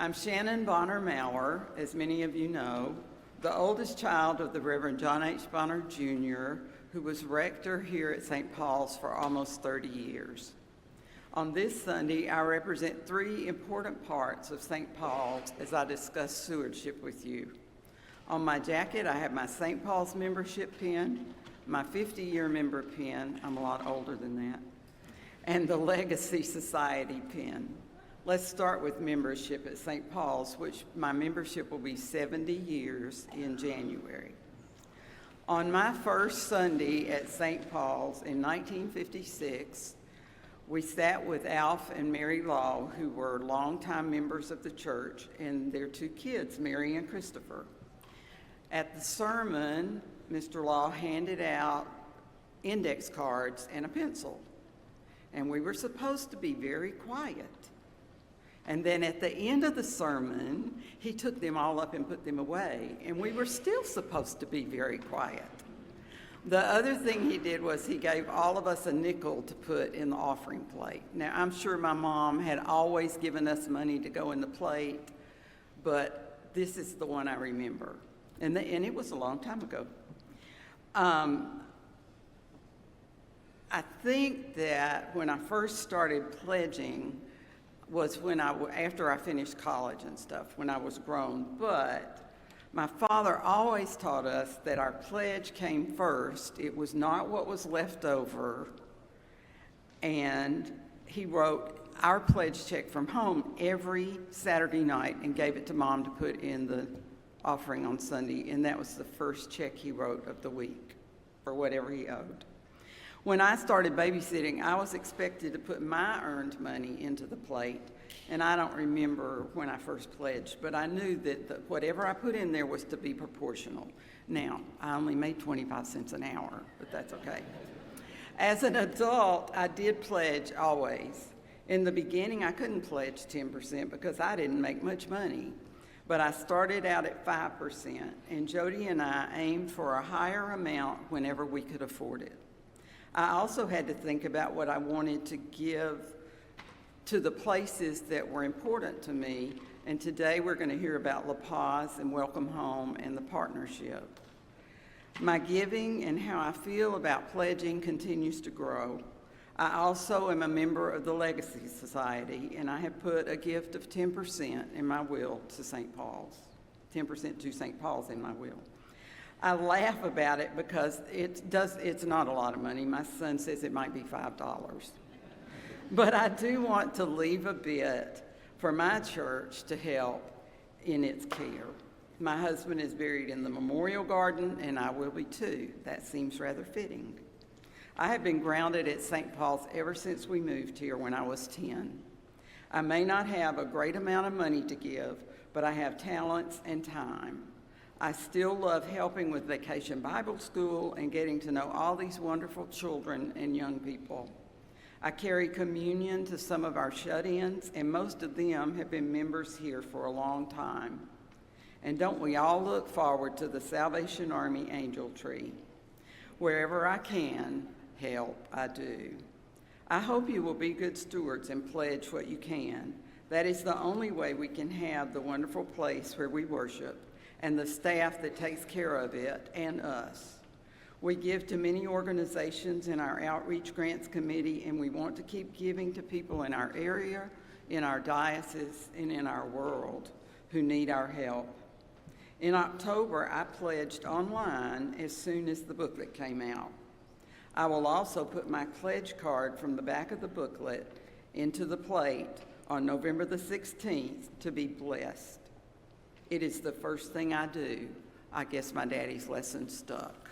I'm Shannon Mowrer, as many of you know, the oldest child of the Reverend John H. Bonner Jr., who was rector here at St. Paul's for almost 30 years. On this Sunday, I represent three important parts of St. Paul's as I discuss stewardship with you. On my jacket, I have my St. Paul's membership pin, my 50-year member pin, I'm a lot older than that, and the Legacy Society pin. Let's start with membership at St. Paul's, which my membership will be 70 years in January. On my first Sunday at St. Paul's in 1956, we sat with Alf and Mary Law, who were longtime members of the church, and their two kids, Mary and Christopher. At the sermon, Mr. Law handed out index cards and a pencil, and we were supposed to be very quiet. And then at the end of the sermon, he took them all up and put them away, and we were still supposed to be very quiet. The other thing he did was he gave all of us a nickel to put in the offering plate. Now, I'm sure my mom had always given us money to go in the plate, but this is the one I remember. And it was a long time ago. I think that when I first started pledging was after I finished college and stuff, when I was grown. But my father always taught us that our pledge came first. It was not what was left over. And he wrote our pledge check from home every Saturday night and gave it to Mom to put in the offering on Sunday. And that was the first check he wrote of the week for whatever he owed. When I started babysitting, I was expected to put my earned money into the plate, and I don't remember when I first pledged, but I knew that whatever I put in there was to be proportional. Now, I only made 25 cents an hour, but that's okay. As an adult, I did pledge always. In the beginning, I couldn't pledge 10% because I didn't make much money, but I started out at 5%, and Jody and I aimed for a higher amount whenever we could afford it. I also had to think about what I wanted to give to the places that were important to me, and today we're going to hear about La Paz and Welcome Home and the partnership. My giving and how I feel about pledging continues to grow. I also am a member of the Legacy Society, and I have put a gift of 10% in my will to St. Paul's, 10% to St. Paul's in my will. I laugh about it because it's not a lot of money. My son says it might be $5. But I do want to leave a bit for my church to help in its care. My husband is buried in the memorial garden, and I will be too. That seems rather fitting. I have been grounded at St. Paul's ever since we moved here when I was 10. I may not have a great amount of money to give, but I have talents and time. I still love helping with Vacation Bible School and getting to know all these wonderful children and young people. I carry communion to some of our shut-ins, and most of them have been members here for a long time. And don't we all look forward to the Salvation Army Angel Tree? Wherever I can help, I do. I hope you will be good stewards and pledge what you can. That is the only way we can have the wonderful place where we worship and the staff that takes care of it, and us. We give to many organizations in our Outreach Grants Committee, and we want to keep giving to people in our area, in our diocese, and in our world who need our help. In October, I pledged online as soon as the booklet came out. I will also put my pledge card from the back of the booklet into the plate on November the 16th to be blessed. It is the first thing I do. I guess my daddy's lesson stuck.